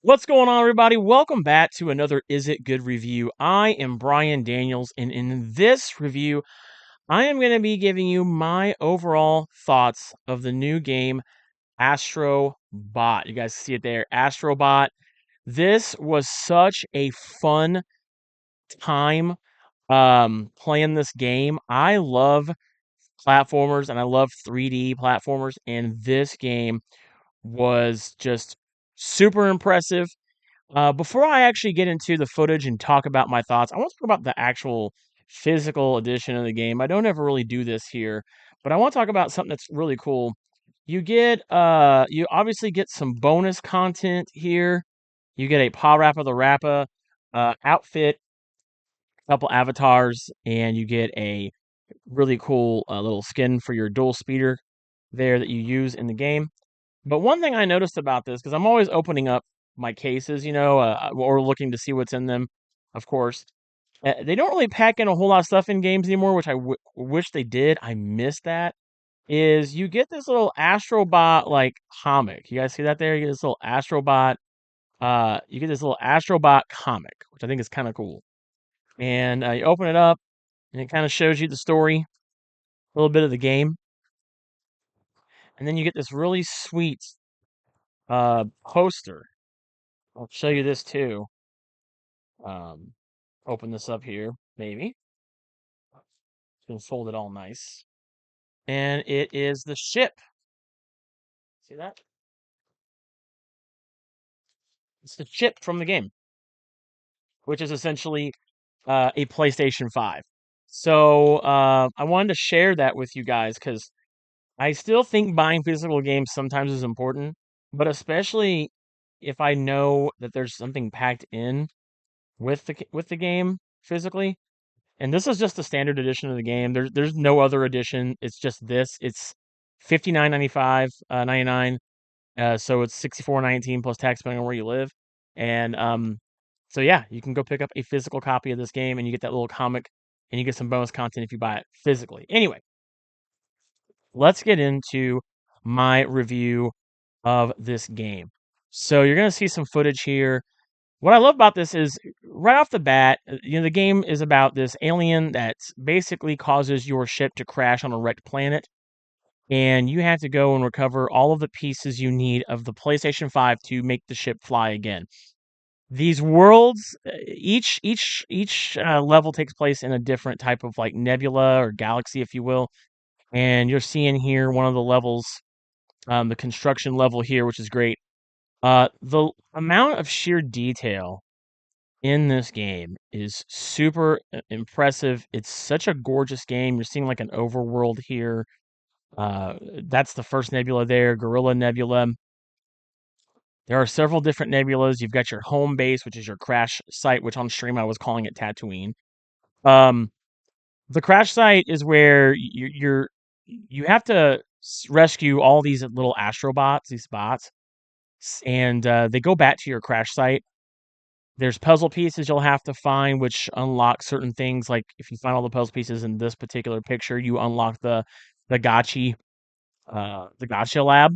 What's going on, everybody? Welcome back to another Is It Good review. I am Brian Daniels, and in this review, I am going to be giving you my overall thoughts of the new game, Astro Bot. You guys see it there, Astro Bot. This was such a fun time playing this game. I love platformers and I love 3D platformers, and this game was just super impressive. Before I actually get into the footage and talk about my thoughts, I want to talk about the actual physical edition of the game. I don't ever really do this here, but I want to talk about something that's really cool. You obviously get some bonus content here. You get a Paw Rappa the Rappa outfit, a couple avatars, and you get a really cool little skin for your dual speeder there that you use in the game. But one thing I noticed about this, because I'm always opening up my cases, or looking to see what's in them, of course. They don't really pack in a whole lot of stuff in games anymore, which I wish they did. I miss that. Is you get this little Astrobot like comic. You guys see that there? You get this little Astrobot. You get this little Astrobot comic, which I think is kind of cool. And you open it up, and it kind of shows you the story, a little bit of the game, and then you get this really sweet poster. I'll show you this too. Um, Open this up here, maybe. It's been folded all nice. And it is the ship. See that? It's the ship from the game, which is essentially a PlayStation 5. So I wanted to share that with you guys because I still think buying physical games sometimes is important, but especially if I know that there's something packed in with the game physically. And this is just the standard edition of the game. There's no other edition. It's just this. It's 59.95, 99. So it's 64.19 plus tax depending on where you live. And so yeah, you can go pick up a physical copy of this game, and you get that little comic, and you get some bonus content if you buy it physically. Anyway, let's get into my review of this game. So you're gonna see some footage here. What I love about this is right off the bat, the game is about this alien that basically causes your ship to crash on a wrecked planet, and you have to go and recover all of the pieces you need of the PlayStation 5 to make the ship fly again. These worlds, each level takes place in a different type of like nebula or galaxy, if you will. And you're seeing here one of the levels, the construction level here, which is great. The amount of sheer detail in this game is super impressive. It's such a gorgeous game. You're seeing like an overworld here. That's the first nebula there, Gorilla Nebula. There are several different nebulas. You've got your home base, which is your crash site, which on stream I was calling it Tatooine. Um, the crash site is where you have to rescue all these little astrobots, these bots, and they go back to your crash site. There's puzzle pieces you'll have to find, which unlock certain things. Like if you find all the puzzle pieces in this particular picture, you unlock the the gotcha lab.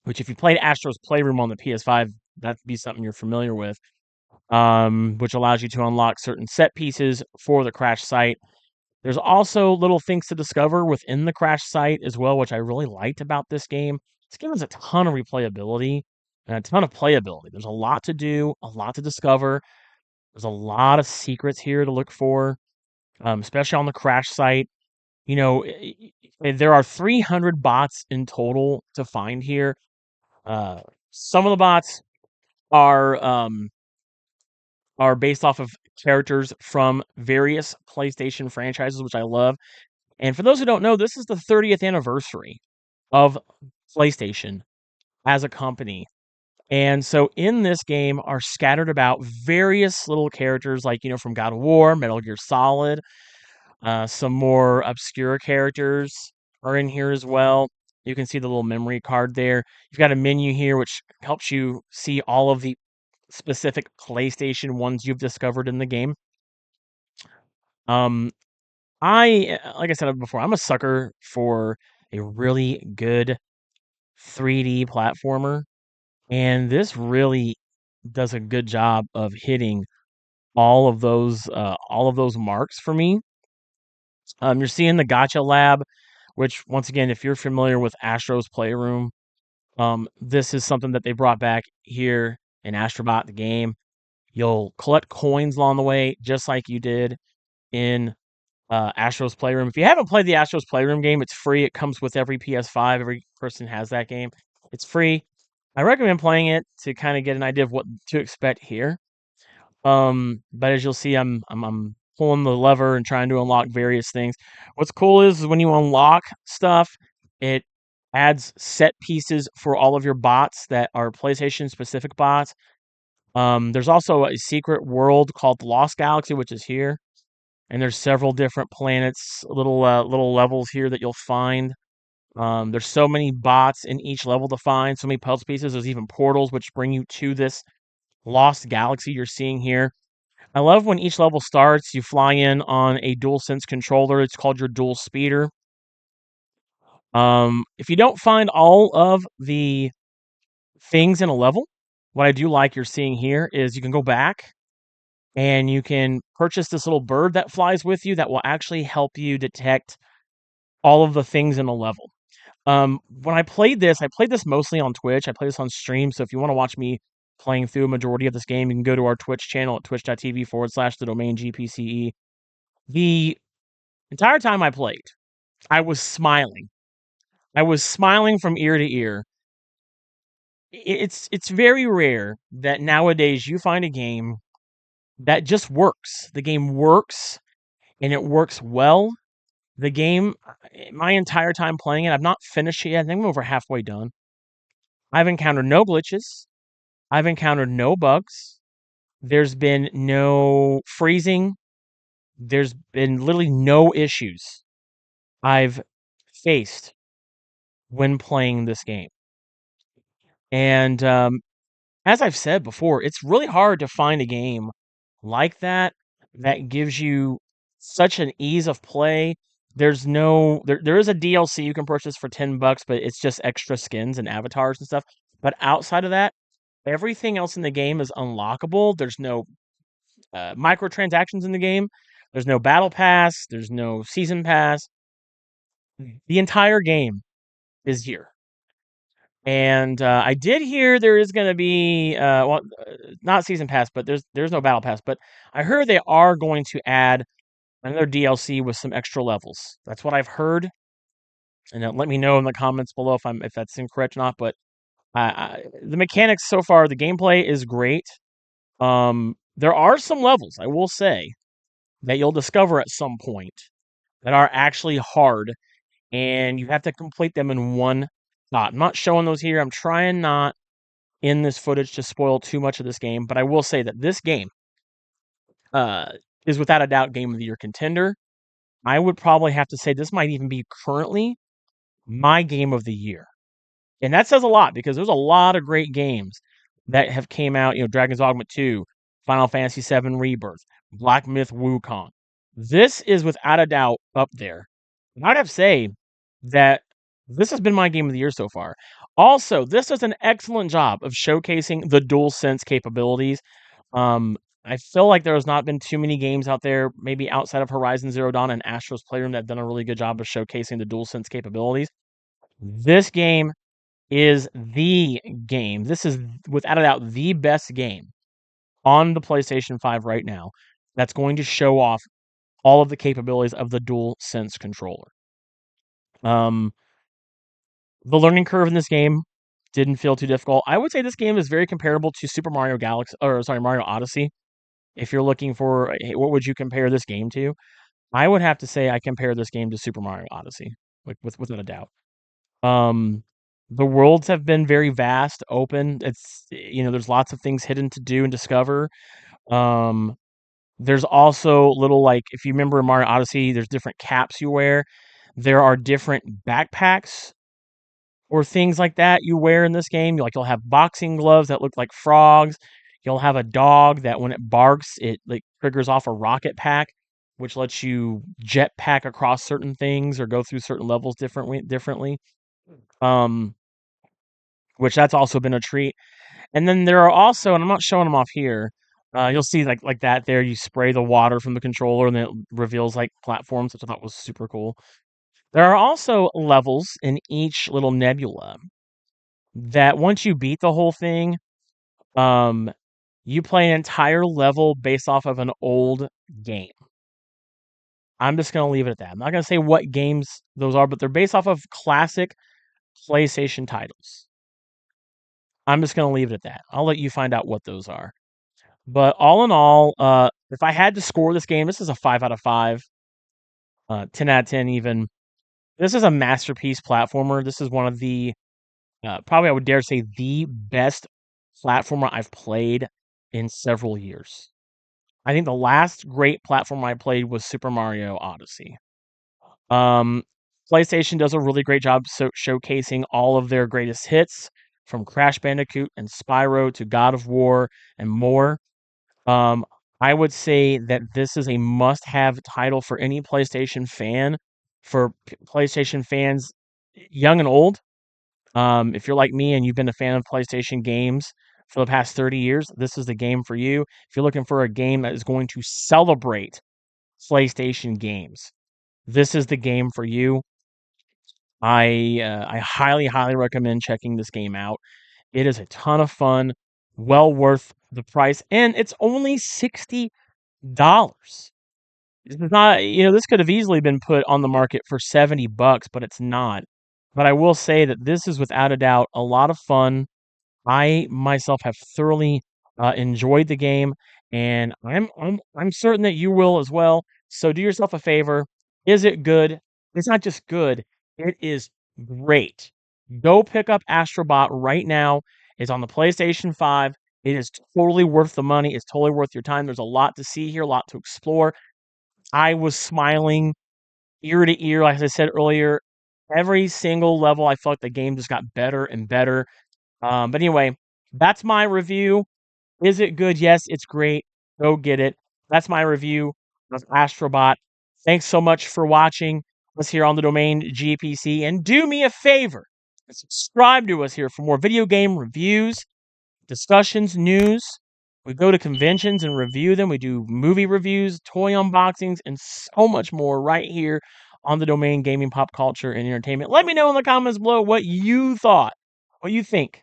Which, if you played Astro's Playroom on the PS5, that'd be something you're familiar with. Which allows you to unlock certain set pieces for the crash site. There's also little things to discover within the crash site as well, which I really liked about this game. This game has a ton of replayability and a ton of playability. There's a lot to do, a lot to discover. There's a lot of secrets here to look for, especially on the crash site. There are 300 bots in total to find here. Some of the bots are um, are based off of characters from various PlayStation franchises, which I love. And for those who don't know, this is the 30th anniversary of PlayStation as a company. And so in this game are scattered about various little characters like, from God of War, Metal Gear Solid, some more obscure characters are in here as well. You can see the little memory card there. You've got a menu here which helps you see all of the specific PlayStation ones you've discovered in the game. Um, like I said before, I'm a sucker for a really good 3D platformer, and this really does a good job of hitting all of those marks for me. You're seeing the Gotcha Lab, which once again, if you're familiar with Astro's Playroom, this is something that they brought back here in Astro Bot, the game. You'll collect coins along the way, just like you did in Astro's Playroom. If you haven't played the Astro's Playroom game, it's free. It comes with every PS5. Every person has that game. It's free. I recommend playing it to kind of get an idea of what to expect here. But as you'll see, I'm pulling the lever and trying to unlock various things. What's cool is when you unlock stuff, it adds set pieces for all of your bots that are PlayStation specific bots. There's also a secret world called the Lost Galaxy, which is here, and there's several different planets, little levels here that you'll find. There's so many bots in each level to find, so many puzzle pieces. There's even portals which bring you to this Lost Galaxy you're seeing here. I love when each level starts, you fly in on a DualSense controller. It's called your Dual Speeder. If you don't find all of the things in a level, what I do like you're seeing here is you can go back and you can purchase this little bird that flies with you that will actually help you detect all of the things in a level. When I played this mostly on Twitch. I play this on stream, so if you want to watch me playing through a majority of this game, you can go to our Twitch channel at twitch.tv/the Domain GPCE. The entire time I played, I was smiling. I was smiling from ear to ear. It's very rare that nowadays you find a game that just works. The game works, and it works well. The game, my entire time playing it, I've not finished it yet. I think I'm over halfway done. I've encountered no glitches. I've encountered no bugs. There's been no freezing. There's been literally no issues I've faced when playing this game. And as I've said before, it's really hard to find a game like that that gives you such an ease of play. There's no there is a DLC you can purchase for $10, but it's just extra skins and avatars and stuff. But outside of that, everything else in the game is unlockable. There's no microtransactions in the game. There's no battle pass. There's no season pass. The entire game is here. And I did hear there is going to be not season pass, but there's no battle pass. But I heard they are going to add another DLC with some extra levels. That's what I've heard. And let me know in the comments below if that's incorrect or not. But the mechanics so far, the gameplay is great. There are some levels, I will say, that you'll discover at some point that are actually hard, and you have to complete them in one shot. I'm not showing those here. I'm trying not in this footage to spoil too much of this game, but I will say that this game is without a doubt Game of the Year contender. I would probably have to say this might even be currently my Game of the Year. And that says a lot because there's a lot of great games that have came out, Dragon's Dogma 2, Final Fantasy VII Rebirth, Black Myth Wukong. This is without a doubt up there. And I'd have to say that this has been my Game of the Year so far. Also, this does an excellent job of showcasing the DualSense capabilities. I feel like there has not been too many games out there, maybe outside of Horizon Zero Dawn and Astro's Playroom, that have done a really good job of showcasing the DualSense capabilities. This game is the game. This is without a doubt the best game on the PlayStation 5 right now that's going to show off all of the capabilities of the DualSense controller. The learning curve in this game didn't feel too difficult. I would say this game is very comparable to Super Mario Mario Odyssey. If you're looking for, hey, what would you compare this game to? I would have to say I compare this game to Super Mario Odyssey, like without a doubt. The worlds have been very vast, open. It's there's lots of things hidden to do and discover. There's also little, like, if you remember in Mario Odyssey, there's different caps you wear. There are different backpacks or things like that you wear in this game. You'll have boxing gloves that look like frogs. You'll have a dog that when it barks, it like triggers off a rocket pack, which lets you jetpack across certain things or go through certain levels differently. Which that's also been a treat. And then there are also, and I'm not showing them off here. You'll see like that there. You spray the water from the controller, and then it reveals like platforms, which I thought was super cool. There are also levels in each little nebula that once you beat the whole thing, um, you play an entire level based off of an old game. I'm just gonna leave it at that. I'm not gonna say what games those are, but they're based off of classic PlayStation titles. I'm just gonna leave it at that. I'll let you find out what those are. But all in all, if I had to score this game, this is a 5 out of 5, 10 out of 10 even. This is a masterpiece platformer. This is one of the, probably I would dare say the best platformer I've played in several years. I think the last great platformer I played was Super Mario Odyssey. Um, PlayStation does a really great job showcasing all of their greatest hits, from Crash Bandicoot and Spyro to God of War and more. Um, I would say that this is a must-have title for any PlayStation fan, for PlayStation fans, young and old. If you're like me and you've been a fan of PlayStation games for the past 30 years, this is the game for you. If you're looking for a game that is going to celebrate PlayStation games, this is the game for you. I highly, highly recommend checking this game out. It is a ton of fun, well worth the price, and it's only $60. This is not, this could have easily been put on the market for $70, but it's not. But I will say that this is without a doubt a lot of fun. I myself have thoroughly enjoyed the game, and I'm certain that you will as well. So do yourself a favor. Is it good? It's not just good, it is great. Go pick up Astro Bot right now. It's on the PlayStation 5. It is totally worth the money. It's totally worth your time. There's a lot to see here, a lot to explore. I was smiling ear to ear, like I said earlier. Every single level, I felt like the game just got better and better. But anyway, that's my review. Is it good? Yes, it's great. Go get it. That's my review of Astro Bot. Thanks so much for watching us here on the Domain GPC. And do me a favor and subscribe to us here for more video game reviews, discussions, news. We go to conventions and review them. We do movie reviews, toy unboxings, and so much more right here on the Domain Gaming, Pop Culture, and Entertainment. Let me know in the comments below what you thought, what you think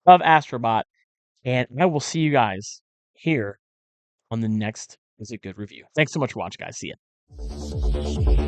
of Astro Bot, and I will see you guys here on the next Is It Good review. Thanks so much for watching, guys. See ya.